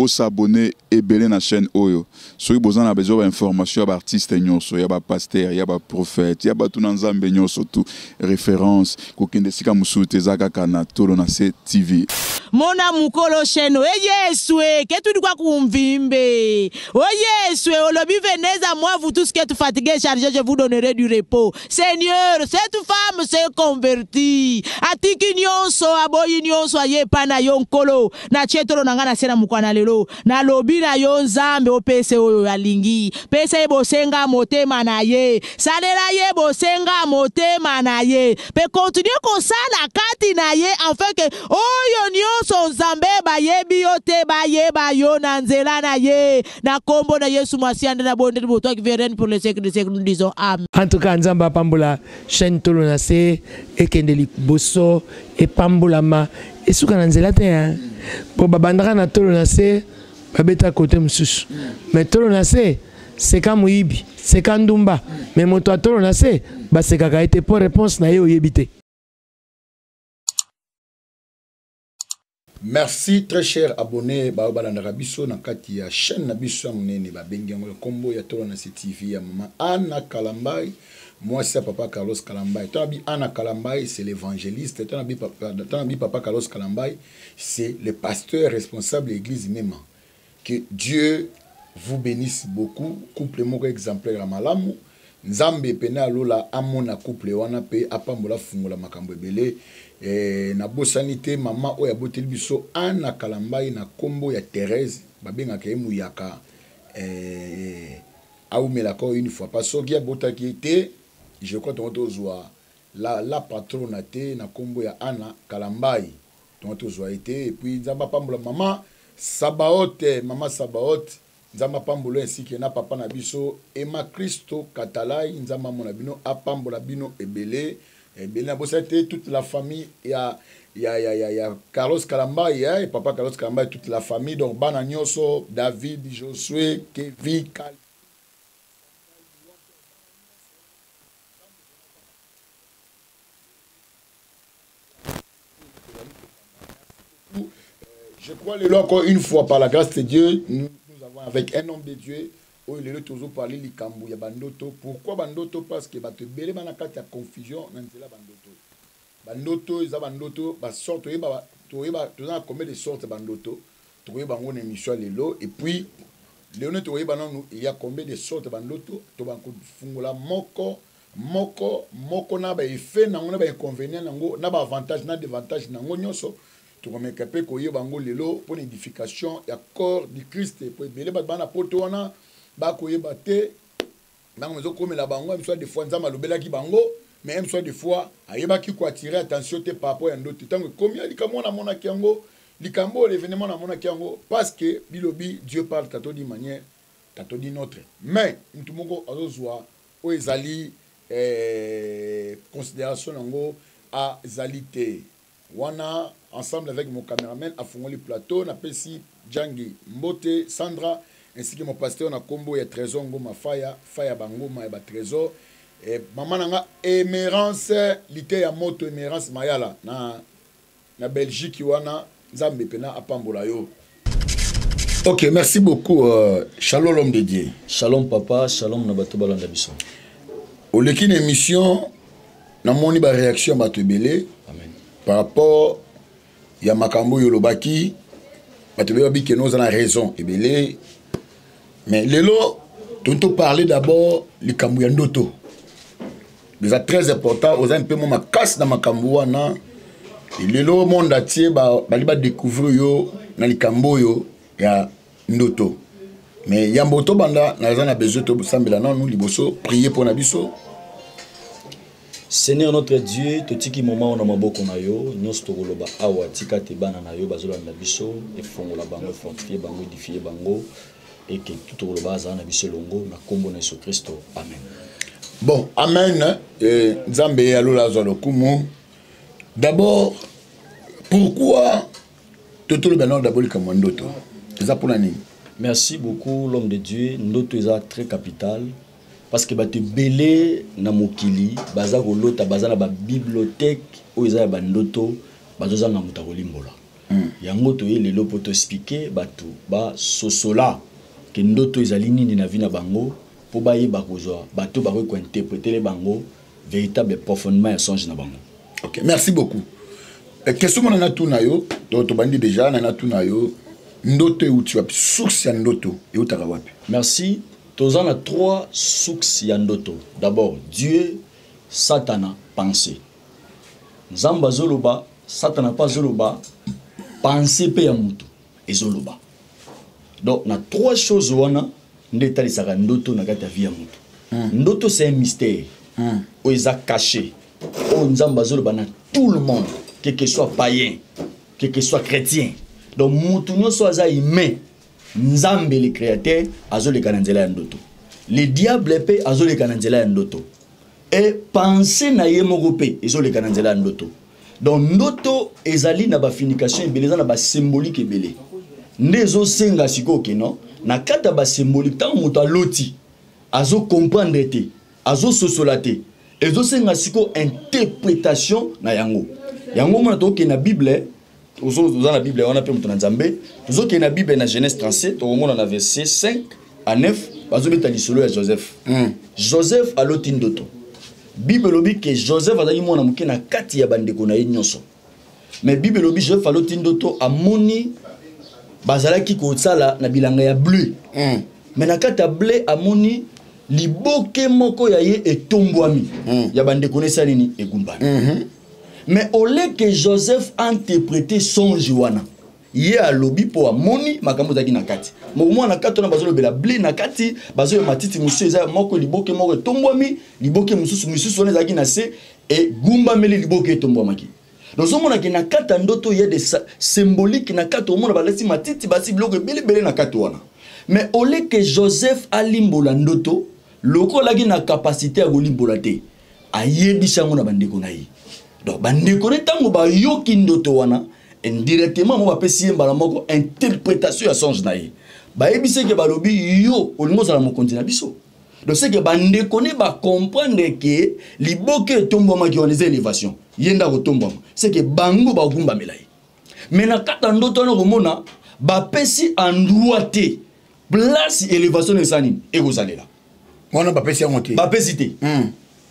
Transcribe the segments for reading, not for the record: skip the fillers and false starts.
bo s'abonner et belé na chaîne Oyo. Soki besoin na besoin d'informations ya artiste nyonso, ya ba pasteur, ya ba prophète, ya ba tout nzambe nyonso tout référence ko kende sika musute zaka kana tolo na se TV. Mona mukolo sheno Yeswe ketu kwa kumvimbe. O Yeswe olobi venez à moi vous tous qui êtes fatigués chargés, je vous donnerai du repos. Seigneur, cette femme s'est convertie. Atiki nyonso aboyi nyonso aye pana yonkolo na chetolo nanga na sena mukwana lelo na lobi na yo nzambe opese oyo alingi pese bosenga motema na ye salela ye bosenga motema na ye pe continue kosala kati na ye afin que oyo nyonso nzambe bayebi yo te bayeba yo na nzela na ye na kombo na Yesu masiande na bonde boto qui vienne pour le siècle des siècles, nous disons amen. En tout cas nzamba pambola chaîne tolo na se ekendeli boso et pambolama et suka na nzela te hein po babandaka na tolo na se babeta côté mususu mais tolo na se c'est ka muibi c'est ka ndumba mais moto tolo na se ba c'est kaka été pour réponse na ye oyebite. Merci très cher abonné ba balandaka biso na kati ya chaîne na biso ya munene ba bengi ngo kombo ya tolo na TV ya maman Anna Kalambai. Moi c'est papa Carlos Kalambai. Tonabi Anna Kalambai c'est l'évangéliste. Tonabi papa Carlos Kalambai c'est le pasteur responsable de l'église même. Que Dieu vous bénisse beaucoup. Couple moko exemplaire malamu. Nzambe pena lola amona couple wana pe apambola fungola makambo ebele. Na bosanité maman oya boteli biso Anna Kalambai na kombo ya Thérèse babenga ke muyaka aumela ko une fois parce que botaki été je crois ton zoa la patronate na kombo ya Anna Kalambai ton zoa été et puis nzamba pambola maman Sabaoth nzamba pambola ainsi que na papa na biso Emma Christo Katalai nzamba mona bino apambola bino ebele. Et bien, c'était toute la famille. Il y a Carlos Kalambai, et papa Carlos Kalambai, toute la famille. Donc, Bananyoso, David, Josué, Kevin, Kal. Je crois le encore une fois, par la grâce de Dieu, nous avons avec un homme de Dieu. Il est toujours parlé de Likambu, il y a Bandoto. Pourquoi Bandoto? Parce que tu belé manakati ya confusion dans la Bandoto. Bandoto, ils ont Bandoto, sorte, tu as combien de sortes Bandoto? Tu as une émission lelo et puis Léoné il y a combien de sortes Bandoto? Tu as fungula moko na ba effet na ngona ba inconvénient nango na ba avantage na désavantage nango nyonso. Tu as me capé ko yebango lelo pour l'édification ya corps du Christ pour belé ba bana poto wana. Bakoye bate bango mezo komela bango même soit des fois nzama lobela ki bango mais même soit des fois ayeba ki ko attirer attention te par rapport à ndoto tango combien likambo na mona kiango likambo l'événement na mona kiango parce que bilobi Dieu parle tato di manière tato di notre mais ntumoko azozwa o ezali considération nango a zalité wana ensemble avec mon caméraman a fongoli plateau na pesi Djangi Mbote Sandra ainsi que mon pasteur na kombo ya trésor ngoma faya bangoma ya trésor et maman nanga émérance lité ya moto émérance mayala na Belgique wana nzambe pena apambola yo. OK, merci beaucoup shalom l'homme de Dieu. Shalom papa, shalom na bato balanda biso. Au lekine émission na moni ba réaction bato belé. Amen. Par rapport ya makambo yo lobaki bato belé que nous avons raison et belé. Mais lelo, tu parler d'abord du Kambu Yandoto. C'est très important. Aux un peu ma casse dans ma Kambuana. Et lelo, monde atier, ba découvrir yo, dans le Kambu yo, ya Ndoto. Mais Yamboto banda, n'a besoin de sambela non, nous liboso, prier pour Nabiso. Seigneur notre Dieu, totiki moment on a maboko na yo, nyos to koloba awa tika te bana na yo bazola na biso, e fongola bango fortifier bango édifier bango. Et que tout le bas en abissé longo na kombo na Jésus Christ. Amen. Bon, amen. Nzambe alola zolo kumu. D'abord, pourquoi tout le bénin d'abord comme Ndoto? C'est ça pour l'année. Merci beaucoup l'homme de Dieu. Ndoto est très capital parce que bate belé na mokili baza kolota baza na ba bibliothèque o eza ba ndoto bazoza na mutakolimbola. yango to yele lo poto expliquer bato ba sosola ke ndoto ezali nini na vie na bango po ba yeba kozwa bato ba ko interpréter les bango véritable profondément ya songe na bango. OK, merci beaucoup. Question on a tout na yo, donc to bandi déjà na tout na yo. Ndoto euti wapi? Source ya ndoto eutaka wapi? Merci. Tozan a 3 sources ya ndoto. D'abord, Dieu, Satana, pensée. Nzamba zoloba, Satana pas zoloba, pensée pe ya mutu ezoloba. Donc na 3 choses wana ndeta lisaka ndoto na kati ya vie ya mutu. Ndoto c'est un mystère. O eza caché. O nzamba zoloba na tout le monde, quel que soit païen, quel que soit chrétien. Donc mutu nyonso aza humain. Nzambe le créateur azoleka na nzela ya ndoto. Le diable pe azoleka na nzela ya ndoto. Et penser na ye moko pe ezoleka na nzela ya ndoto. Donc ndoto ezali na ba finication ebele na ba symbolique ebele. Ndezo senga sikoke non na kata ba symbolique tant mutu aloti azo comprendre te azo sosolate ezo senga siko interprétation na yango. Yango mona to ke na Bible dans la Bible, on a pu mettre Nzambe. Toujours qu'il y a une Bible dans Genèse 37, au moment on a verset 5 à 9, parce que tu solo à Joseph. Joseph a l'autre ndoto. Bible lobi que Joseph a dit mon amuki na kati ya bande ko na nyonso. Mais Bible lobi Joseph a l'autre ndoto a moni bazalaki ko tsala na bilanga ya bleu. Mais na kati ya bleu a moni liboke moko ya ye etombwami. Ya bande ko nesa nini egumbami. Mais au lieu que Joseph interprété son Joana, il y a lobby pour amoni makambo zaki na kati. Mo na kati na bazolo bela blé na kati, bazolo matiti musu eza moko liboke moko tombwami, liboke musu sone zaki na se et gumba meli liboke tombwamaki. Donc on a ki na kati ndoto il y a des symboliques na kati au monde balasi matiti basi bloke bele na kati wana. Mais au lieu que Joseph alimbola ndoto, loko lagi na capacité à golimbola te. Ayebisa ngona bandeko na yi. Donc bandeko netango ba yoki ndoto wana indirectement mo ba pesi mbala moko interprétation ya songe na ye ba yebise ke balobi yo olingo za la mokonzi na biso. Donc c'est que bandeko ne ba comprendre que liboke tombo ma ki oneze élévation yenda ko tombo c'est que bango ba gumba melai mais na kata ndoto na komona ba pesi androite place élévation esani egozalela mona ba pesi monter ba pesi te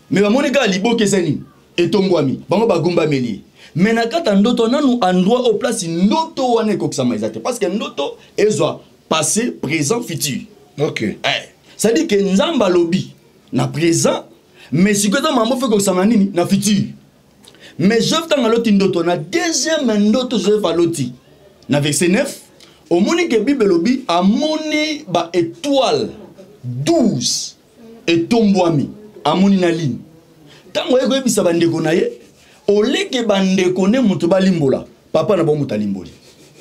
mais ba monika liboke esani etombwami bango bagumba meli mais na kata ndoto nanu endroit au place ndoto wane kokisama ezate parce que ndoto ezwa passé présent futur. OK, ça dit que nzamba lobi na présent mais si que mambo fait kokisama nini na futur. Mais je tanga loti ndoto na deuxième ndoto je fa loti na verset 9 au moni que Bible lobi amoni ba étoile 12 etombwami amoni na ligne. Tango ego ebisa bandeko na ye oleke bandeko ne mutu balimbola papa na bo mutu alimboli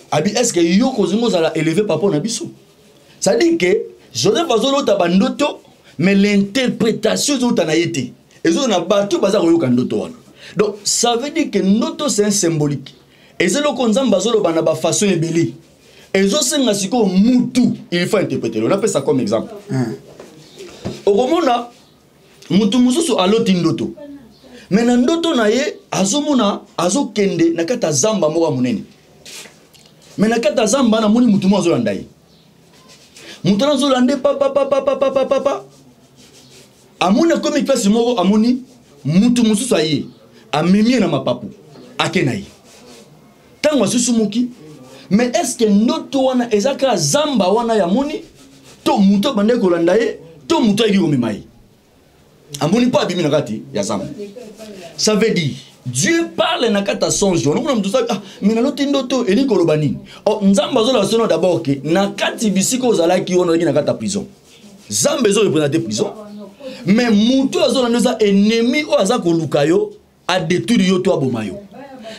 abi est-ce que yo kozingo za la élever papa na biso. Ça dit que Joseph azolota bandoto mais l'interprétation zota na yete ezo na bato baza koyoka ndoto wana. Donc ça veut dire que ndoto c'est un symbolique ezelo konzamba bazolo bana ba façon ebeli ezo senga siko mutu il faut interpréter. On appelle ça comme exemple okomona mutu mususu aloti ndoto mais na ndoto na ye azomona azokende na kata zamba moko munene mais na kata zamba na moni mutu mo azolanda ye mutu azolande papa amona comme classe moko amoni mutu mususu aye amemie na mapapu akena ye tango susu muki mais est-ce que ndoto wana ezaka zamba wana ya moni to mutu bande kolanda ye to mutu ayi komema ye amoni pas abimi na kati ya zamba. Ça veut dire Dieu parle na kata songe on mona mtu sabi mais na loti ndoto eli kolobani oh nzamba zo la sono d'abord que na kati bisiko zalaki on na kata prison zamba zo représenter prison mais mutu azo na nza ennemi o aza koluka yo a détruire yo to abomayo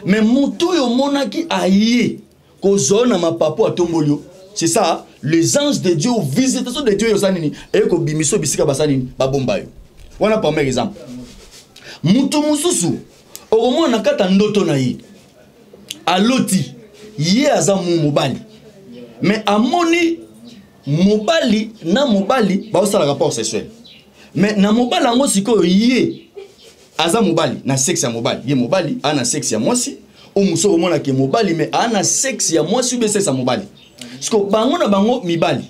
mais mutu yo monaki aye ko zona mapapo atombolio. C'est ça les anges de Dieu visitation de Dieu yo sanini e ko bimiso bisika basanini babombayo. Voilà par exemple. Mutu mususu okomo na kata ndoto na ye aloti ye aza mobali mais amoni mobali na mobali ba osala rapport sexuel mais na mobali ango siko ye aza mobali na sexe ya mobali ye mobali ana sexe ya mwasi o muso mona ke mobali mais ana sexe ya moi sube sexe mobali parce que bango na bango mibali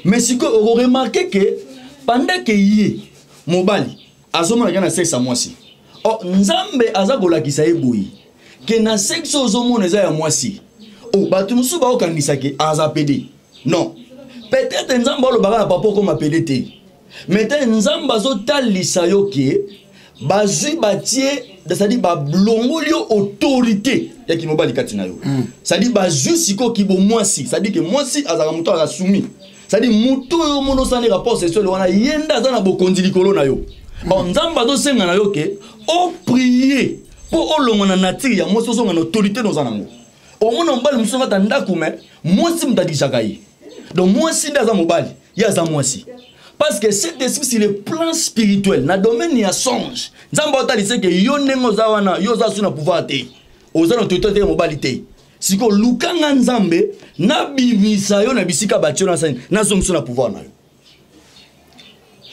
mais si que on remarquer que pendant que yé mobali azomona kana sexe moi si oh nzambe azagola kisa eboyi ke na sexe ozomona za ya moi si oh batu musu ba okandisa ke azapede non peut-être nzambe lo baka na papa ko mapede te mais te nzambe azotalisa yo ke bazui batie c'est-à-dire ba blongolio autorité ya ki mobali katina yo c'est-à-dire bazui siko ki bo moi si c'est-à-dire que moi si azaka muto ala soumis c'est-à-dire muto yo mono sane rapport sexuel wana yenda za na bokondi likolo na yo bon nzamba do senga na yo ke o prier pour olongo na nature ya moi so na autorité no za nango o mona mbali muso ngata ndaku me moi si mdadi jakayi donc moi si ndaza mobali ya za moi si parce que cet esprit sur le plan spirituel na domaine ya songe nzamba otalise ke yo nengo za wana yo za suna pouvoir te oza na autorité ya mobali te siko lukanga nzambe na bimisa yo na bisika batio na sani na songe na pouvoir na yo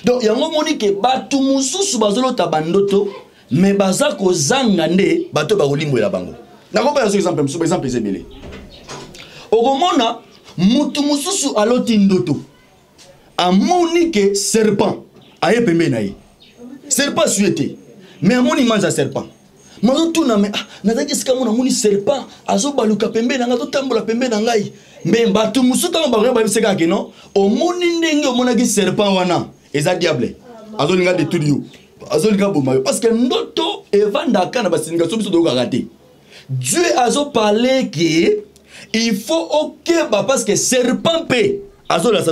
donc yango moni ke batu mususu bazolota bandoto mais baza kozanga nde bato ba kolimboela bango nakopa yaso exemple ezebele okomona mutu mususu aloti ndoto amoni ke serpent aye pembe na ye serpent suete mais amoni manja serpent mazo tuna me nazaki sika mona moni serpent azobaluka pembe na nga to tambola pembe na ngai mais batu mususu tango ba biseka ke non omoni ndenge omonaki serpent wana eza diable azolinga de tout yo azolinga bomba parce que ndoto evanda kana basinga so biso do kagate Dieu azo parlé que il faut okeba parce que serpent pe azo la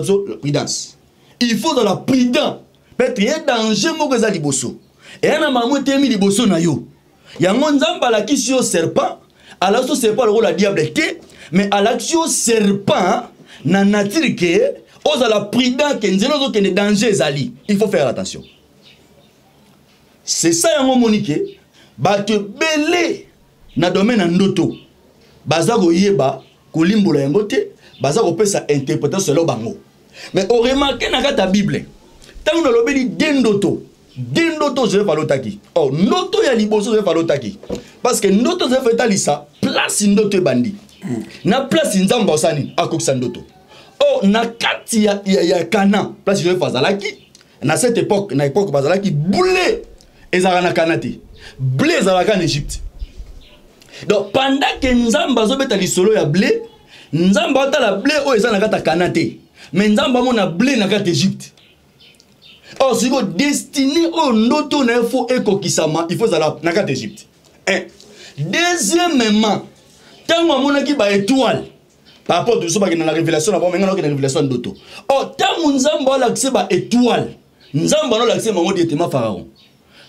prudence il faut dans la prudence peut-être y a danger moko eza liboso et na mamu temi liboso na yo yango nzamba la kisio serpent ala so serpent le la diable te mais ala kisio serpent na nature que oza la prudence que nzelo zo que ne danger ezali il faut faire attention c'est ça yango monique ba te belé na domaine ndoto baza ko yeba ko limbola yango te baza ko pesa interprétation selon bango mais on remarque na kata bible tango na lobeli dendoto je falotaki oh ndoto ya liboso je falotaki parce que ndoto je fetalisa place ndoto bandi na place nzamba osani akokisa ndoto oh na kati ya Kana place je fazalaki na cette époque na époque bazalaki boule ezaka na Kanate blé ezalaka en Égypte. Donc pendant que nzamba zobeta lisolo ya blé, nzamba otala blé o eza na kata Kanate, mais nzamba mona blé na kata Égypte. Or si go destiné au ndoto na fo ekokisama, il faut zala na kata Égypte. Deuxièmement, tango mona ki ba étoile. Par rapport à ce que dans la révélation na ba menga na révélation ndoto. Or tango nzamba ala kse ba étoile, nzamba na kse mango dietema pharaon.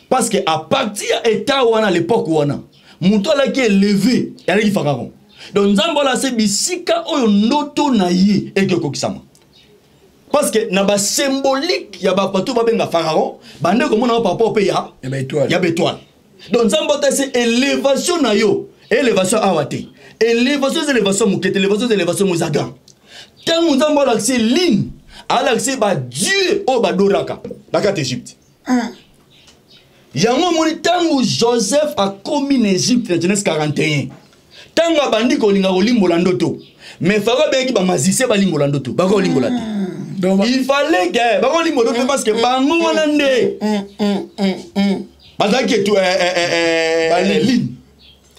Parce que à partir état wana à l'époque wana muto la qui est élevé ya ki pharaon. Donc nzamba la se bisika oyo ndoto na ye et que kokisama. Parce que na ba symbolique ya ba pato ba benga pharaon, bande ko mona papa ope ya étoile. Ya étoile. Donc nzamba ta c'est élévation na yo, élévation awate. Élévation mukete, élévation muzaga. Tant nzamba la c'est ligne, ala c'est ba Dieu o ba doraka, la carte Égypte. Yango moni tango Joseph a commis en Égypte en Genèse 41. Tango abandi ko linga ko limbola ndoto. Mais Pharaon be ki ba mazise ba limbola ndoto. Ba ko limbola te. Il fallait que ba ko limbola ndoto parce que bango wana nde. Bazaki tu ligne.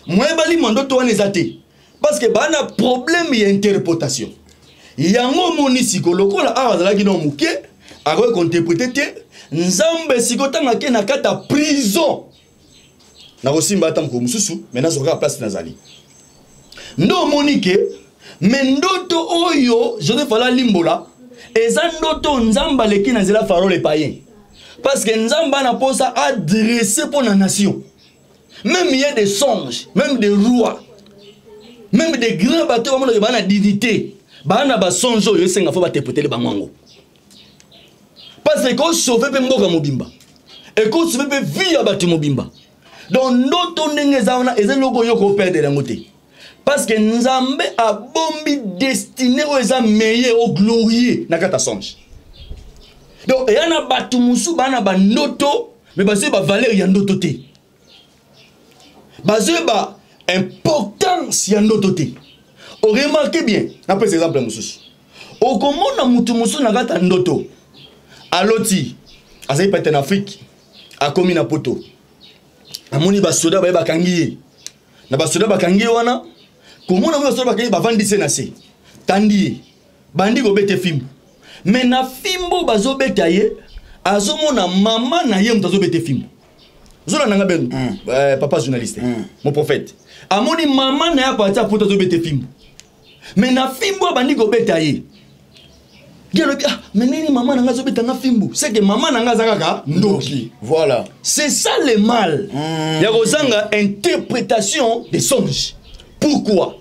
Moi ba limbola ndoto wana ezate. Parce que ba na problème ya interprétation. Yango moni sikoloko la azalaki no muke, a ko interpréter te. Nzambe sikotanga ke na kata prison na kosimba ata mko mususu mena zoka place nazali ndo monike mendoto oyo Joseph ala limbola eza ndoto nzamba leki na zela pharaon le païen parce que nzamba na posa adresser pour la nation même il y a des songes même des rois même des grands bateaux comme la dignité bana ba songe oyo senga fo ba interpréter le bango. Parce que quand sauver pe mboka mobimba et quand sauver pe vie ya bati mobimba donc ndoto ndenge zaona eze loko yo ko perdre la ngote parce que nzambe a bombi destiné o eza meilleur au glorieux na kata songe donc yana batu musu bana ba ndoto mais bazé ba valeur ya ndoto te bazé ba importance ya ndoto te. Remarquez bien, après cet exemple mususu. Au comment na mutu musu na kata ndoto. Aloti, azai pete en Afrique, a komi na poto. Amoni ba soda ba bakangi. Na ba soda bakangi wana, comment na ba soda bakangi ba vandi na se. Tandi bandi go bete fimbo. Mais na fimbo bazo beta ye, azomona mama na ye mutazo bete fimbo. Zola nanga ben papa journaliste, mon prophète. Amoni mama na ya parti poto zo bete fimbo. Mais na fimbo bandi go beta ye. Mais nini maman nanga zo beta na fimbo. C'est que maman nanga zakaka ndoki. Voilà. C'est ça le mal. Il y a une interprétation des songes. Pourquoi?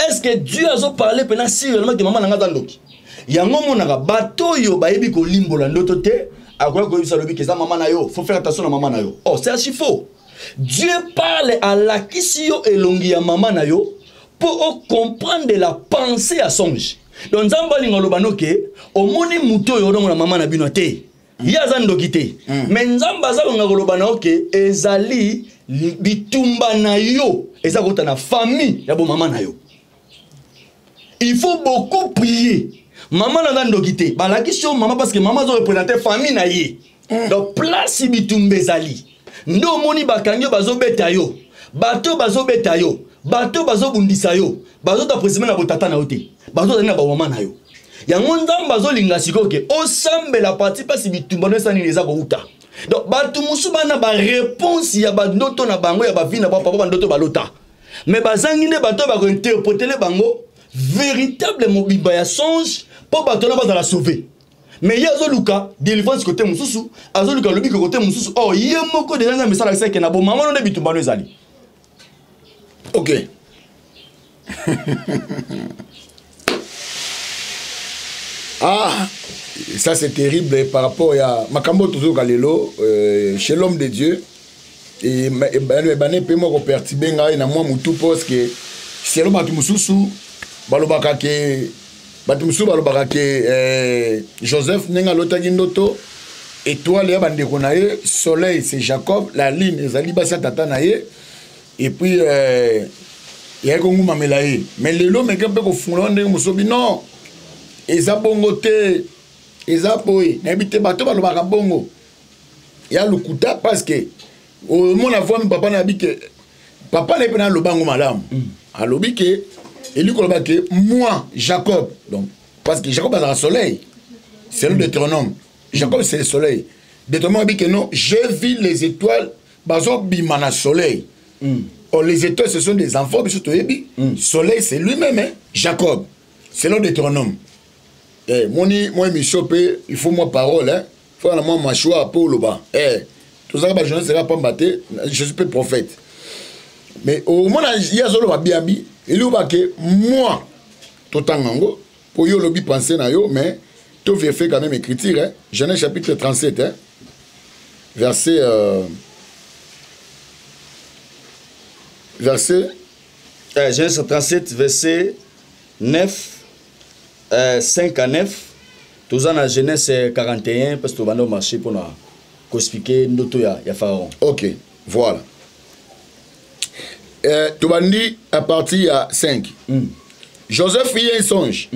Est-ce que Dieu a parlé pendant si réellement que maman nanga ndoki? Il y a un moment où bateau yo baebi ko limbo la ndoto te. Akoya ko bisa lobi que ça maman na yo. Faut faire attention à maman na yo. Oh, c'est archi faux. Dieu parle à la kisio elongi ya maman na yo pour comprendre la pensée à songe. Donc nzamba lingolo banoke omoni muto yo na maman na bino te. Ya ndoki te. Mais nzamba za ngolo banoke ezali bitumba na yo. Eza kota na famille ya bo maman na yo. Il faut beaucoup prier. Maman n'a pas de bah la question maman parce que maman a représenté famille na ye. Donc place bitumbe zali. Ndo moni bakangyo bazo beta yo. Bato bazo beta yo. Bato bazo bundisa yo. Bazo ta presime na botata na ote. Bazo na ba maman na yo. Ya ngonda bazo linga sikoke o sambe la partie parce bitumba no sani leza ko uta. Donc bato musu bana ba réponse ya ba ndoto na bango ya ba vie na ba papa ba ndoto ba lota. Mais bazangi ne bato ba ko interpréter le bango véritable mobimba ya songe pour batona ba la sauver. Mais yazo luka délivrance côté mususu, azo luka lobi côté mususu. Oh yemoko déjà na message ça que na bo maman no bitumba no ezali. OK. Ah, ça c'est terrible par rapport à Makambo Tozo Galelo chez l'homme de Dieu. Et bané pe moko perturber ngai na moi mutu parce que c'est le batu mususu balobaka ke Batumusu balobaka ke Joseph nenga lotaki ndoto étoile ya bandeko na ye, soleil c'est Jacob, la lune ezali basi tata na ye et puis ya ko nguma melaye. Mais lelo meke pe ko fungula ndenge musobi non. Eza bongo te, eza boy, na bité bato balobaka bongo. Ya lukuta parce que au mon avoir papa na bike papa na pena lobango malamu. Alobi ke et lui, moi, Jacob, donc, parce que Jacob a le soleil, c'est le Deutéronome. Jacob, c'est le soleil. Deutéronome dit que non, j'ai vu les étoiles, bazo bimana soleil. Or, les étoiles, ce sont des enfants, soleil, c'est lui-même, hein? Jacob. C'est le Deutéronome. Moi, il faut moi parole, hein? Il faut moi ma choix pour le bas. Tout ça, je ne serai pas battu, je suis pas prophète. Mais au moment où il y a solo biabi, il y a que moi, tout en pour yo lobby penser na yo, mais tout fait quand même écriture, hein? Genèse chapitre 37, hein? Verset 9, 5 à 9. Tout ça dans Genèse 41, parce que nous allons marcher pour nous expliquer notre ya Pharaon. Ok, voilà. Tu vas dire à partir de 5. Joseph fit un songe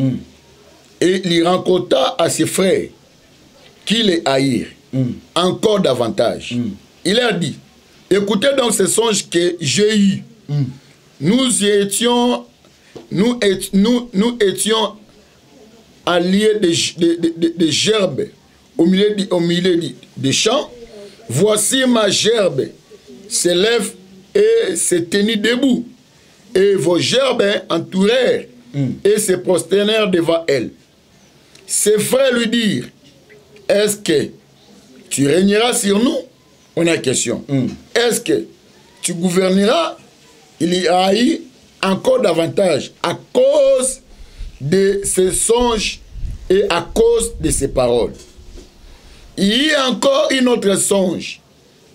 et il rencontra à ses frères qui les haïrent encore davantage. Il leur dit, écoutez donc ce songe que j'ai eu. Nous étions alliés de gerbes au milieu des champs. Voici ma gerbe s'élève et se tenit debout. Et vos gerbes entourèrent et se prosternèrent devant elle. Ses frères lui dirent, est-ce que tu régneras sur nous? On a une question. Est-ce que tu gouverneras? Il y a eu encore davantage à cause de ses songes et à cause de ses paroles. Il y a encore une autre songe.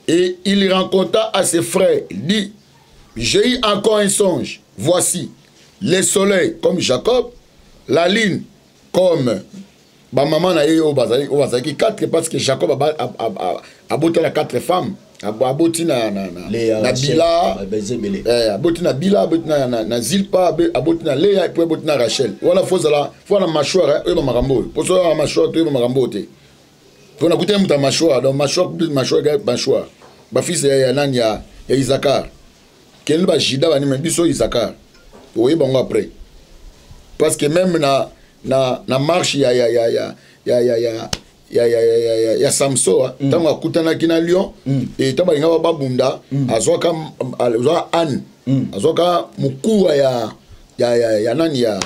Et il rencontra à ses frères. Il dit, j'ai eu encore un songe. Voici, le soleil comme Jacob, la lune comme maman na yo bazaki 4 parce que Jacob a botté la 4 femmes. aboti na Bila, aboti na Bila, aboti na Zilpa, aboti na Léa et puis aboti na Rachel. Voilà faut la mâchoire et marambo. Pour ça la mâchoire et marambo te. Pour na goûter muta mâchoire, donc mâchoire. Ba fils ya nani ya Isaacar. Quel ba jida ba ni biso Isaacar. Oui bon après. Parce que même na marche ya Samso tango akutana kina Lion et tamba linga babunda azoka an azoka mukua ya nani ya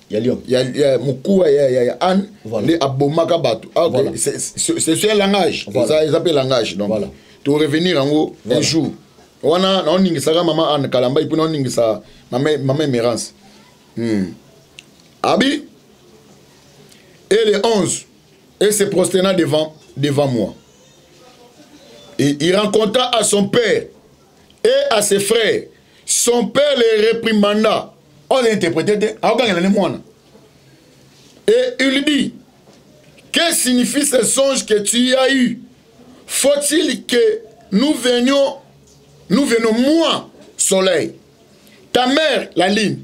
Lion ya mukua ya an ne abomaka batu. OK, c'est ce langage, ça ils appellent langage. Donc voilà, to revenir en haut un jour wana na oningisaka mama an kalamba ipo na oningisa mama Mérance Abi et les 11 et se prosterna devant moi. Et il rencontra à son père et à ses frères. Son père les réprimanda. On l'a interprété. Et il lui dit, que signifie ce songe que tu as eu? Faut-il que nous venions, moi, soleil, ta mère, la lune,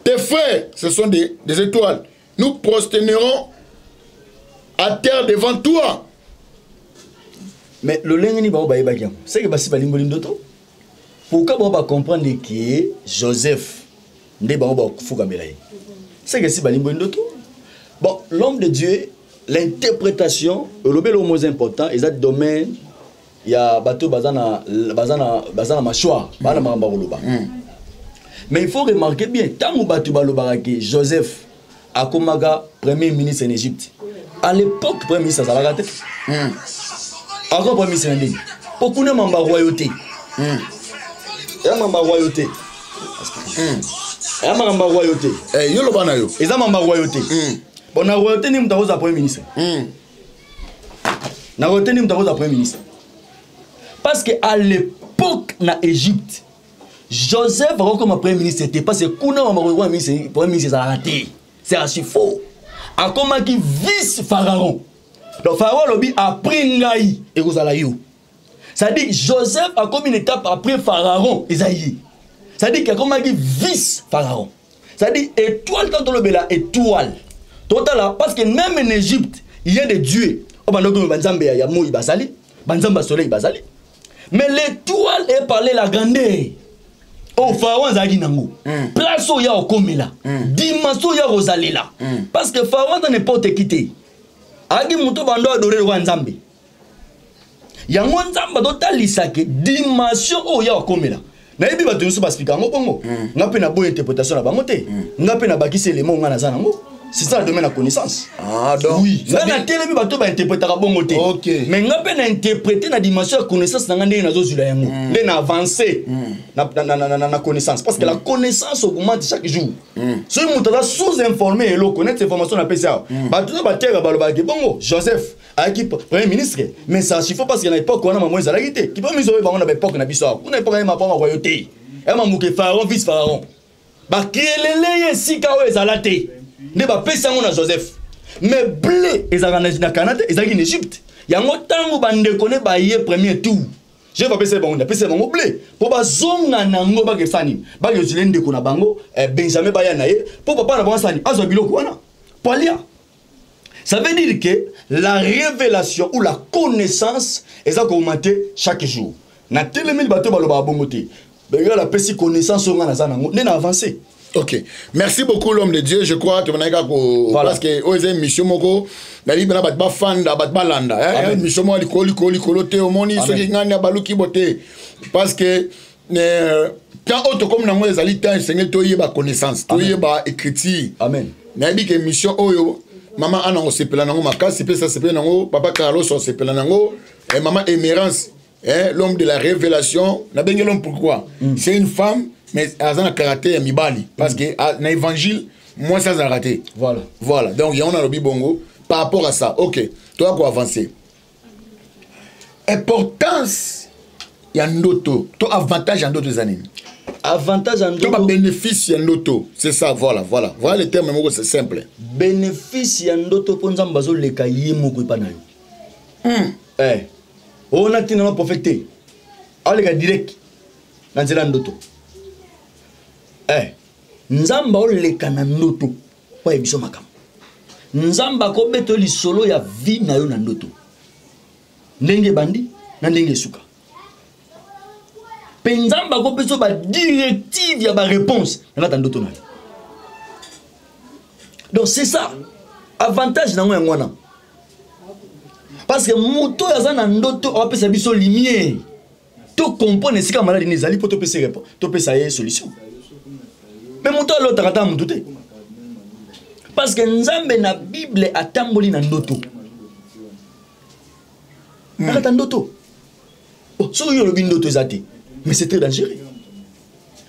tes frères, ce sont des étoiles. Nous prosternerons à terre devant toi. Mais le lengeni ba ba bakiam. C'est que basi balimbo lindoto. Pourquoi on va comprendre que Joseph ne ba ba fuka melaye. C'est que si balimbo lindoto. Bon, l'homme de Dieu, l'interprétation, le mot important, est dans le domaine il y a bateau bazana mâchoire, bana mamba koloba. Mais il faut remarquer bien, tant que bateau baloba que Joseph akomaga premier ministre en Égypte. À l'époque, premier ministre, ça va rater. Encore premier ministre, beaucoup de membres royauté. Il y a membre royauté. Il y a membre royauté. Il y a membre royauté. Bon, la royauté n'est pas premier ministre. La royauté n'est pas premier ministre. Parce qu'à l'époque, en Égypte, Joseph, comme premier ministre, c'était parce que Kuna, premier ministre, ça a raté. C'est archi faux. A comment qui vice Pharaon. Donc Pharaon a pris Ngaï et Rosalayou. Ça dit Joseph a comme une étape après Pharaon Isaïe. Ça dit qu'il a comment qui vice Pharaon. Ça dit étoile quand on le bela étoile. Total parce que même en Égypte, il y a des dieux. Oh bandogo banzambe ya moi basali, banzamba soleil basali. Mais l'étoile est parlé la grandeur. Oh, Pharaon zagi nango. Place où ya okomela. Dimension ya rosalela. Parce que Pharaon n'est pas te quitter. Agi muto bando adorer roi Nzambe. Ya Nzamba do talisake dimension où ya okomela. Na yebi bato nso basifika ngo bongo. Ngape na boye interprétation na bango te. Ngape na bakisi élément ngana za nango. C'est ça le domaine de la connaissance. Ah, donc. Oui. Là, la télé, il va interpréter à bon côté. Ok. Mais on peut interpréter la dimension de la connaissance dans la avancée la connaissance. Parce que la connaissance augmente chaque jour. Si on est sous-informé et l'on connaît cette information, on a ça. Joseph, avec premier ministre. Mais ça, il faut parce qu'il y a une époque où on a moins à la guité. Qui peut miser au banc de l'époque, on a bissau. On n'a pas ma royauté. Et on a mouké Pharaon, vice-Pharaon. Bah, qui est le si kawe zalate. Ne va pas ça on Joseph. Mais blé ezalaka na Canada, ezalaki en Égypte. Yango tango bande connaît ba yé premier tour. Je vais passer bon, on a passé bon blé. Pour ba zonga nango ba kesani. Ba ke zilende ko na bango Benjamin ba ya na ye. Pour papa na bango sani azo biloko wana. Polia. Ça veut dire que la révélation ou la connaissance est augmentée chaque jour. Na telemel bato ba lo ba bongote. Ben la pesi connaissance on na zanango, ne na avancer. Ok, merci beaucoup l'homme de Dieu. Je crois que parce que aux émissions moko, la libre na batba fanda batba landa. Mission mo likolo te omoni so ki ngani abaluki bote. Parce que quand autre comme na mo ezali temps Seigneur to yeba connaissance, to yeba écriture. Amen. Na bi que mission oyo maman ana on sepela nango makasi pe ça sepela nango papa Carlos on sepela nango et maman Émérance, l'homme de la révélation. Na bengi l'homme pourquoi? C'est une femme. Mais elle a un caractère mibali. Parce que dans l'évangile, moi ça a raté. Voilà. Voilà. Donc il y a un bongo par rapport à ça. Ok. Toi quoi avancer. Importance. Il y a un auto. Toi avantage en d'autres années. Avantage en d'autres. Toi bénéfice en auto. C'est ça. Voilà. Voilà. Voilà le terme c'est simple. Bénéfice en d'autres pour nous ambazo le kayi moko panayo. On a tenu à prophéter. aoleka direct na nzela ndoto nzamba oleka na ndoto po yebiso makambo nzamba kobeto lisolo ya vie na yo na ndoto ndenge bandi na ndenge suka pe nzamba kobeso ba directive ya ba réponse na ndoto na yo. Donc c'est ça avantage na ngwa ngwana parce que moto yaza na ndoto o pesa biso lumière to comprendre sika maladi ni zali po to pesa réponse to pesa ye solution mais moto lo takata mutu te parce que nzambe na bible atamboli na ndoto nakata ndoto so yo lobi ndoto ezate mais c'est très dangereux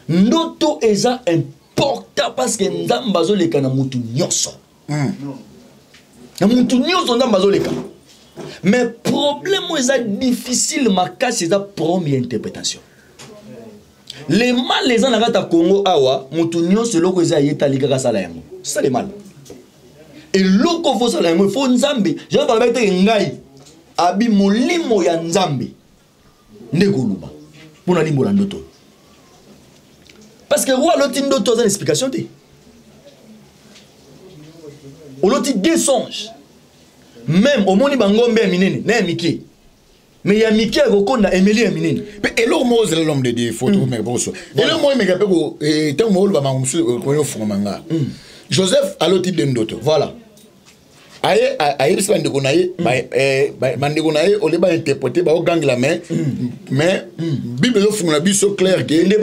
ndoto eza important parce que nzambe azoleka na mutu nyonso na mutu nyonso nzambe azoleka mais problème eza difficile makasi eza première interprétation les mal les gens nakata Congo awa mutu nyonso loko eza yeta likaka sala yango c'est ça les mal et loko fo sala yango fo nzambe je vais parler avec ngai abi molimo ya nzambe ndekoluba pona limbola ndoto parce que roi loti ndoto za explication te on loti des songes même au moni bangombe ya minene na ya mike mais ya mike akokonda emeli ya minene pe elo mo zela l'homme de Dieu faut me boso elo mo me gape ko tant mo ba mangumsu ko yo fuma manga Joseph aloti de ndoto voilà aye bisba ndeko na ye bandeko na ye ole ba interpréter ba gang la main mais bible yo fungula biso clair que les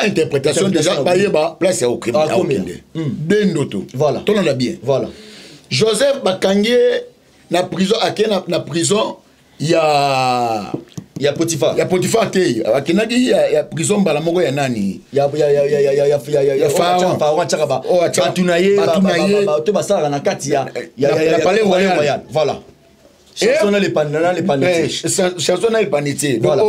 interprétation déjà ba ye ba place ya okrim de ndoto voilà tout le monde bien voilà Joseph bakangé na prison na prison ya Potiphar te akinaki ya prison bala moko ya nani ya Pharaon batunaye to basala na kati ya palais royal voilà chanson les panetier donc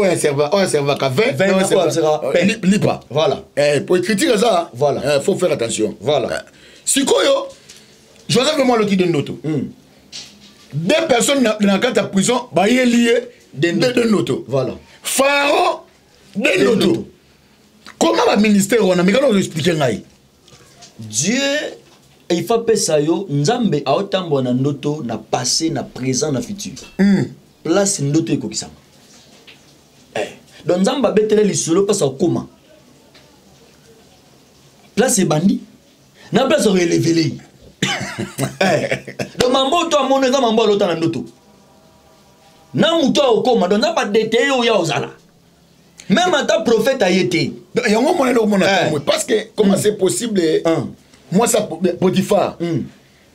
on serva ka 20 lipa voilà pour critiquer ça voilà faut faire attention voilà sikoyo Joseph moi le qui de ndoto deux personnes dans la prison ba yé lié de noto voilà Pharaon de noto comment va ministère on a mais quand on explique ngai Dieu il faut pesa yo nzambe aotambo na ndoto na passé na présent na futur place ndoto ekokisama donc nzamba betele lisolo pasa okoma place ebandi na place relevele donc mambo to amono za mambo alota na ndoto na muto okoma donc nzamba détaillé oya ozala même ata prophète ayete yango mona le mona parce que comment c'est possible moi ça Potiphar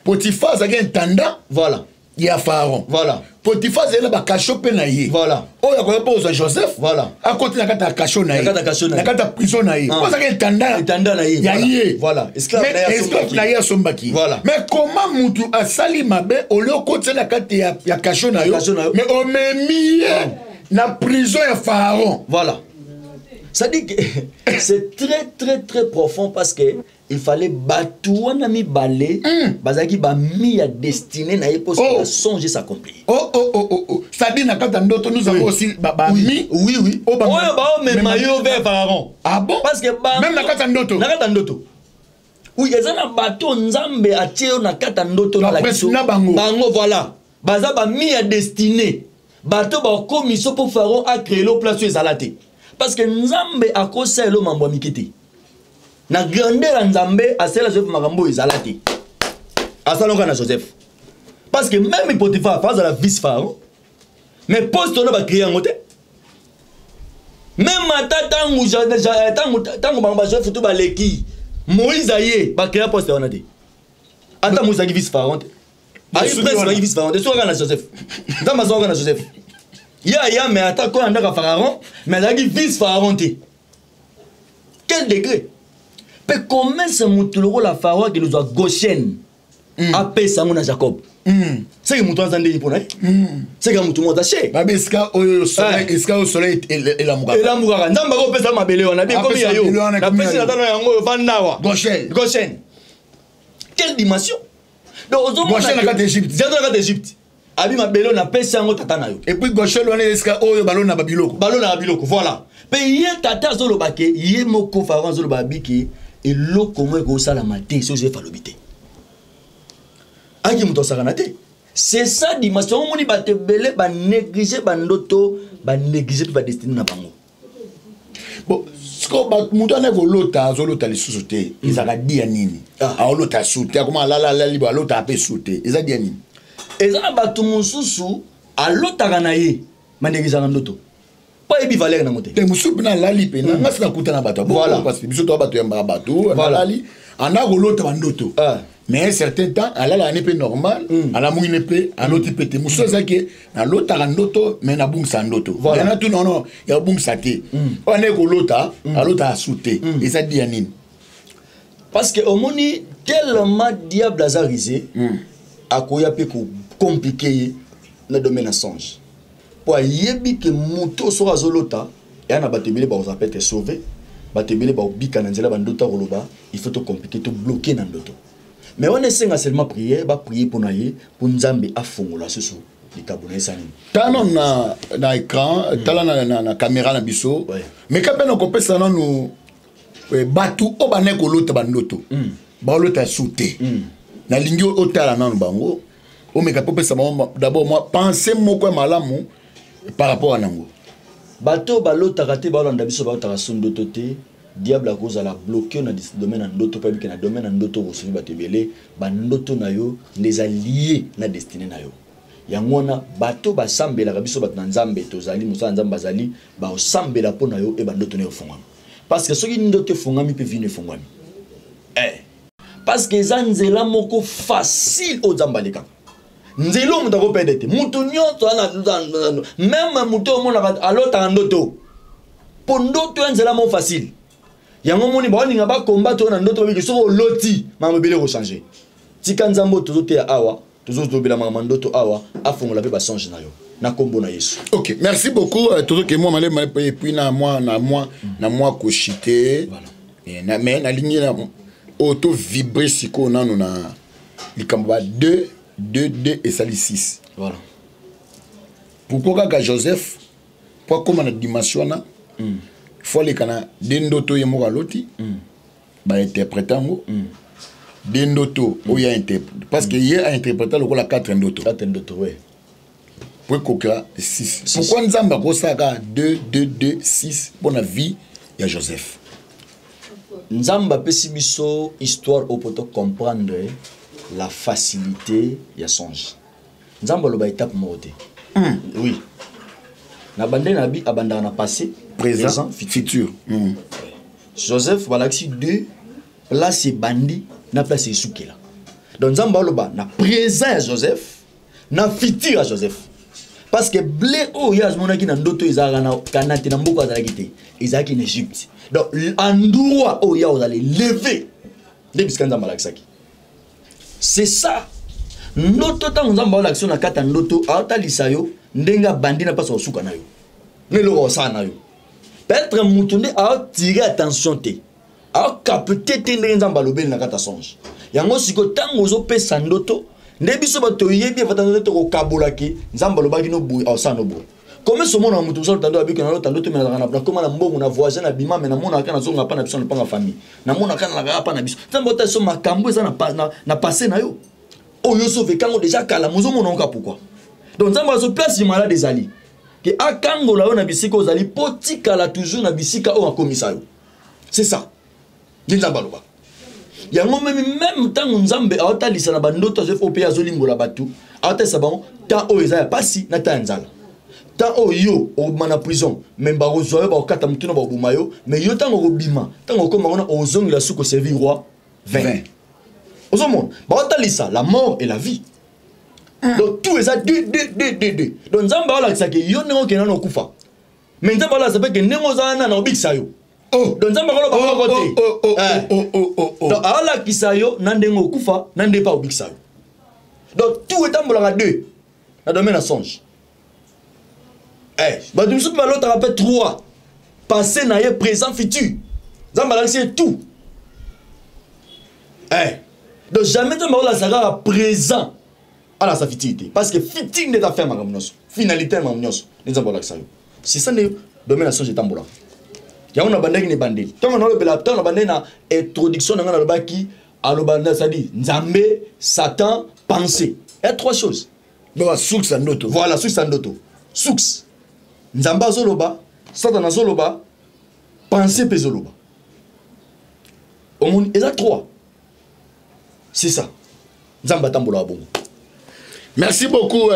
Potiphar ça gagne intendant voilà il y a Pharaon voilà Potiphar c'est là ba cacho penaye voilà oh ya ko poser Joseph voilà à côté na kata cacho na na kata prison na moi ça gagne intendant na ye ya ye voilà esclave na ya sombaki voilà mais comment mutu asali mabe au lieu côté na kata ya cacho na yo mais on me mis na prison ya Pharaon voilà ça dit que c'est très très très profond parce que il fallait battre mi balé bazaki ba mi ya destiné na pour songer s'accomplir ça dit na kata ndoto nous avons aussi mi oui oh ba mais maillot vers Pharaon ah bon parce que même na kata ndoto oui ezana bateau nzambe atie na kata ndoto na la kiso bango voilà baza ba mi ya destiné bateau ba commission pour Pharaon a créé le place ezalate parce que nzambe akosa lo mambo mikiti na grandeur nzambe asela Joseph makambo ezalate asalonga na Joseph parce que même Potiphar face à la vice Pharaon mais poste on va créer ngote même tangu bamba Joseph tout ba leki Moïse aye ba créer poste on a dit ata Moïse qui vice Pharaon ayi presque ba vice Pharaon de so na Joseph ndama so na Joseph ya mais ata ko andaka Pharaon mais la vice Pharaon te quel degré peut commencer mutuloko la Pharaon qui nous a Goshen apé samuna Jacob c'est que mutu azande ni pona c'est que mutu motaché babeska o soleil et la mugara nzamba ko pesa mabele wana bi komi ya yo na pesa na tano yango vandawa Goshen quelle dimension donc Goshen na carte d'Égypte abi mabelo na pesa yango tata na yo et puis gauche l'on est esca oyo ballon na babiloko voilà pe ye tata zolo bake ye moko faran zolo babiki eloko mo ko sala maté so je falobité aki muto sakana te c'est ça dimension moni bate belé ba négliger ba ndoto ba négliger ba destinée na bango bon sko ba muto na ko lota zolo ta lisusu te izaka dia nini a lota sute akoma la liba lota ape sute eza dia nini eza batu mususu alotaka na ye mandekizaka ndoto po ebi valeur na mote te mususu na lali pe na ngasi na kuta na bato voilà parce que biso to bato ya bato na lali ana ko lota ba ndoto mais un certain temps alala ane pe normal ala mungine pe anoti pete mususu ezaki na lota ndoto mais na bungsa ndoto na tout non ya bungsa te on est ko lota alota sute eza dia nini parce que omoni tellement diable azarisé akoya pe ko compliqué le domaine à songe pour yebi que moto sera zolota et na batebele ba oza peut sauver batebele ba obika na nzela bandota roloba il faut te compliquer te bloquer na ndoto mais on essaie seulement prier ba prier pour naye pour nzambe afongola susu likabona esani tano na écran tala na caméra na biso mais quand on kopesa na nous batu o bané ko lota bandoto ba lota souté na lingi otala na bango o meka popesa d'abord moi penser moko malamu par rapport à nango bato balota raté balanda biso balota sondoto te diable a cause à la bloquer na domaine ndoto pa bika na domaine ndoto ko subi batebele bandoto na yo les alliés na destinée na yo yangona bato basambela biso bato na nzambe tozali musa nzambe bazali ba osambela po na yo e bandoto na yo fongami parce que soki ndoto fongami pe vine fongami parce que zanzela moko facile aux zambalika nzelo muta ko pedete mutu nyoto ana même mutu mona alota ndoto po ndoto nzela mo facile yango moni ba ninga ba combattre na ndoto biki so loti mamebele ko changer tika nzambo tozote ya awa tozotobela mama ndoto awa afongola pe ba songe na yo na kombo na Yesu. OK, merci beaucoup toto ke moi malé et puis na moi ko chité na mais na ligne na auto vibrer siko nanu na likamba 2 et sali 6. Voilà. Pourquoi ka Joseph pour comme na dimension na faut les kana dendoto yemo loti ba interprétango dendoto oya interprète parce que hier a interprété le la 4 ndoto ouais pour koka 6 pourquoi nzamba ko saka 2 6 pour la vie ya Joseph nzamba pesi biso histoire au poto comprendre la facilité ya songe nzamba lo ba étape moté oui na bande na bi abandana na passé présent futur Joseph valaxi 2 place bandi na place esukela donc nzamba lo ba na présent ya Joseph na futur ya Joseph parce que blé o yaz monaki na ndoto ezaka na kanate na mboko azalaki te ezaki en Égypte donc endroit o ya ozali lever depuis quand nzamba laxaki c'est ça ndoto tango nzamba olaxio na kata ndoto atalisa yo ndenga bandi na paso osuka na yo neloko osala na yo peut-être mutu nde aotire attention te aokapte te ndenge nzamba alobeli na kata songe yango siko tango ozopesa ndoto nde biso bato yebi afata ndoto kokabolaki nzamba alobaki no boye aosala no boye comme ce monde na mutu so tando abiki na tando to mena na koma na mbongo na voisin na bima mena mona kana zonga pa na biso na panga famille na mona kana na pa na biso nzamba ta so makambo eza na passé na yo oyo so vekango déjà kala muzo mona onka pourquoi donc nzamba so place du malade des ali que akango la na bisika ozali potika la toujours na bisika o akomisa yo c'est ça nzamba loba yango même tango nzambe aotalisa na bandoto Joseph ope azolimbola batu aotalisa bango ta o eza ya pasi na ta nzala ta o yo obima na prison même ba ozwa yo ba okata mutuna ba obuma yo mais yo tango obima tango okoma ngona ozongi la suko servir roi 20 ozomona ba otalisa la mort et la vie donc tout ça deux donc nzamba olakisa ke yo nengo kena na okufa mais nzamba olakisa pe ke nengo zana na obikisa yo donc nzamba kolo ba kote donc olakisa yo na ndengo okufa na nde pa obikisa yo donc tout etambolaka deux na domaine na songe bah tu me souviens l'autre rappelle 3 passé na ye présent futur nzamba olakisa tout donc jamais nzamba olakisa présent ala sa fitilité parce que fitil n'est affaire magamnos finalité magamnos les ambola ça c'est ça le domaine de société tambola ya on a bandaki ne bandeli tant on a le bela tant on a bandé na introduction na le baki alobanda ça dit nzambe satan pensée il y a trois choses donc source ndoto voilà source ndoto source nzamba zoloba satan zoloba pensée pezoloba au monde il y a trois c'est ça nzamba tambola bongo. Merci beaucoup.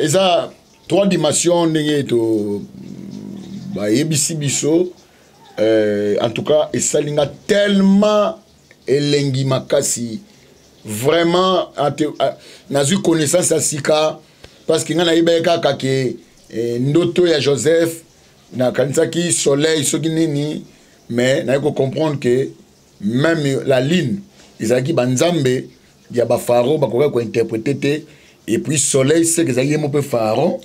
Il y a trois dimensions de ABC Bisso. En tout cas, et ça linga tellement elengi makasi. Vraiment, n'a eu connaissance à Sika. Parce qu'il y a eu kake Ndoto ya Joseph, na kanisa ki soleil, soginini. Mais n'a eu comprendre que même la ligne, ils ont dit banzambe, il y a bafaro, bakoka ko interpréter. Et puis soleil, c'est que ça y est un peu pharaon.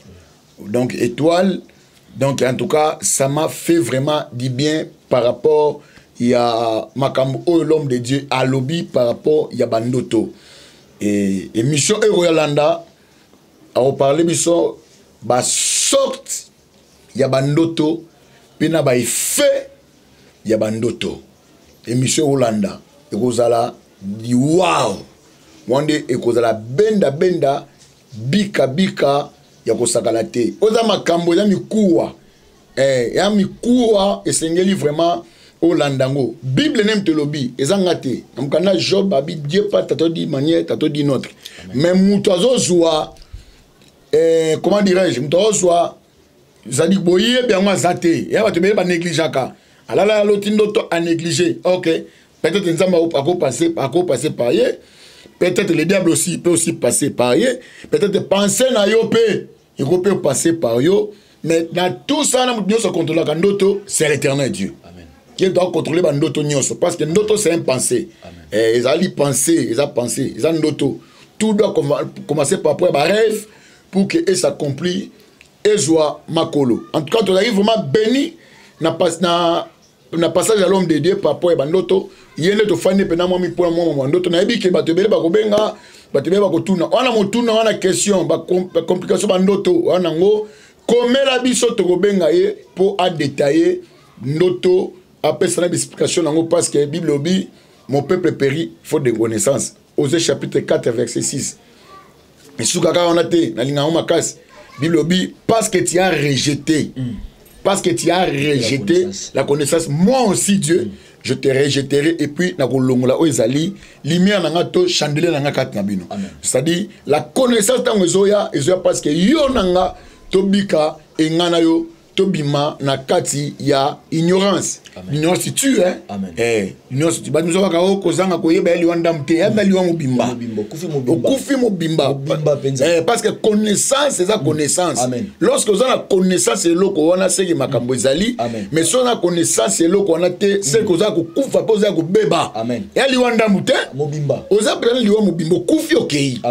Donc étoile. Donc en tout cas, ça m'a fait vraiment du bien par rapport à Makambo, l'homme de Dieu, à lobby par rapport à Bandoto. Et mission Eroyalanda, à reparler mission, bah sorte ya Bandoto, puis na ba fait ya Bandoto. Et mission Holanda, et Rosala dit waouh. Wande ekozala benda bika ya kosakala te oza makambo ya mikuwa ya mikuwa esengeli vraiment olandango bible nem te lobi ezanga te namkana Job abi Dieu pas tato di manière tato di notre mais muto azozwa comment dirais-je muto azozwa zadi boye bien moi zate ya bato be ba négligeaka alala lotindo to a négliger OK peut-être nzamba ako passer par hier. Peut-être le diable aussi peut aussi passer par eux. Peut-être penser na yo il peut passer par yo. Mais dans tout ça, nous sommes contrôlés par Ndoto, c'est l'éternel Dieu. Amen. Qui doit contrôler Ndoto Nyoso. Parce que Ndoto c'est un pensée. Ils ont pensé, ils ont pensé, ils ont Ndoto. Tout doit commencer par un rêve pour que ça s'accomplisse. Et soit Makolo. En tout cas, tu arrives vraiment béni na passage à l'homme de Dieu par rapport à Ndoto. Yende to fane pena momi pour moi ndoto na ebike batebele bakobenga batebele bakotuna wana motuna wana question ba complication ba ndoto wana ngo komela biso to kobenga ye pour a détailler ndoto après ça na explication nango parce que Bible obi mon peuple périt faute de connaissance. Osée chapitre 4 verset 6. Mais soukaka on a té na linga makasi Bible obi parce que tu as rejeté parce que tu as rejeté la connaissance moi aussi Dieu je te rejetterai et puis na kolongola oezali lumière nanga to chandelier nanga kat na bino. C'est-à-dire la connaissance tango ezoya parce que yo nanga tobika engana yo tobima na kati ya ignorance. L'ignorance tue hein. L'ignorance tu ba nous ka o kozanga koyeba eli wanda mte ya bali wa mobimba. Okufi mobimba. Parce que connaissance c'est ça connaissance. Lorsque vous avez la connaissance c'est loko wana seki makambo ezali mais si on a connaissance c'est loko wana te c'est que vous avez kufa poza ko beba. Ya li wanda mte mobimba. Oza pena li wa mobimba kufi okei.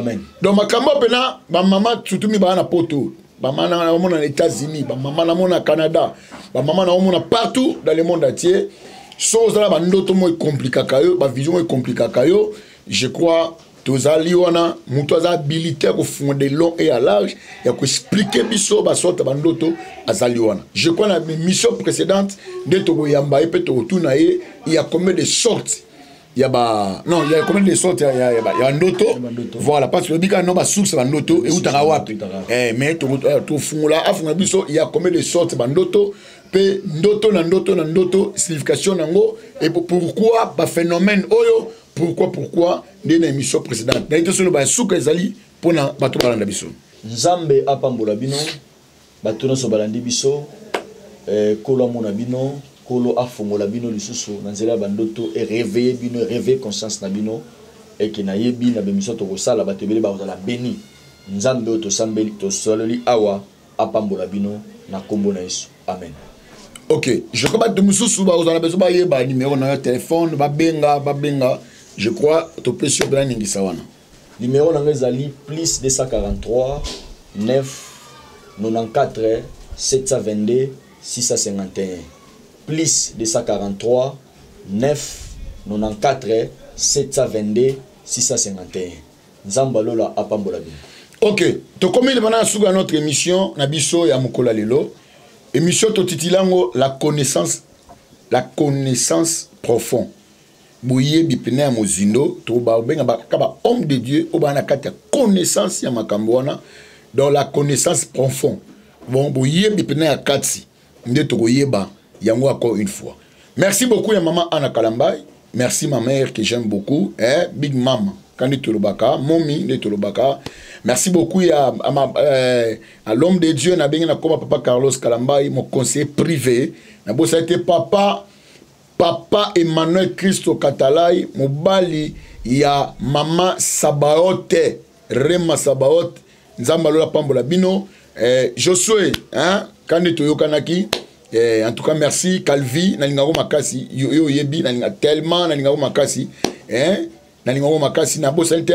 Donc makambo pena ba mama tutumi ba na poto. Maman na États-Unis, maman na Canada, maman na partout dans le monde entier. Chose là, bandoto mo compliqué kayo, ba vision mo compliqué kayo. Je crois tous aliona, mutoza habilité ko fonder long et à large, et ko expliquer biso ba sorte bandoto azaliona. Je crois la mission précédente de Togo Yamba et peut retourner il y a combien de sortes. Il y a non, il y a combien de sortes il y a ndoto. Voilà parce que le bika no ba source bandoto et utaka wapi. Mais to fungula afunga biso il y a combien de sortes bandoto pe ndoto na ndoto signification nango et pourquoi ba phénomène oyo pourquoi dans l'émission précédente. Dans l'émission ba souka ezali pona bato balanda biso. Nzambe apambola bino bato no so balandi biso kolo mona bino kolo afongola bino lisusu na nzela bandoto et réveiller bino réveiller conscience na bino et que na yebi na bemission to kosala batebele ba kozala béni nzambe to sambeli to sololi awa apambola bino na kombo na Yesu amen. OK, je crois que mususu ba kozala beso ba yeba numéro na téléphone ba benga je crois to peut sur bla ningisa wana numéro na ngezali plus 243 9 94 722 651 plus 243 9 94 722 651. Nzamba lola apambola bino. Ok, to comme il va sur notre émission Nabiso ya Mukola Lelo, émission to titilango la connaissance profonde. Bouye bipene ya mozindo to ba benga ba kaba homme de Dieu o ba na kati ya connaissance ya makambwana dans la connaissance profonde. Bon bouye bipene ya kati nde to koyeba yango encore une fois. Merci beaucoup ya maman Anna Kalambay, merci ma mère que j'aime beaucoup, Big Mama Kandi Tolobaka, Momi de Tolobaka. Merci beaucoup à l'homme de Dieu, na benga na koma papa Carlos Kalambay, mon conseiller privé. Na bo ça été papa Emmanuel Christo Katalai, mobali ya mama Sabaote, Rema Sabaote, Nzambalola Pambola Bino, Josué, hein, Kandi Toyokanaki, en tout cas merci, Calvi, Nalingago Makasi, Yo Yebi, Nalinga tellement, Nalingago Makasi, hein, Nalingago Makasi, Nabo Santé,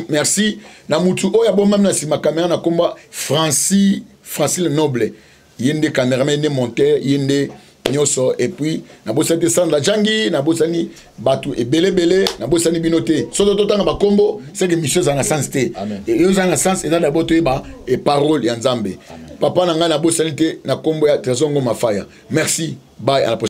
merci, Namutu, Oya Bomam Nasima Caméra, Nakomba, Francis le Noble, Yende caméraman, Yende monteur, Yende. Et puis nabosani sandra jangi nabosani batu ebele nabosani binote soto totanga bakombo c'est que monsieur za na sens te et yo za na sens et na boto eba et parole ya Nzambe papa nanga nabosani te na kombo ya Trésor Ngoma Fire. Merci, bye, à la prochaine.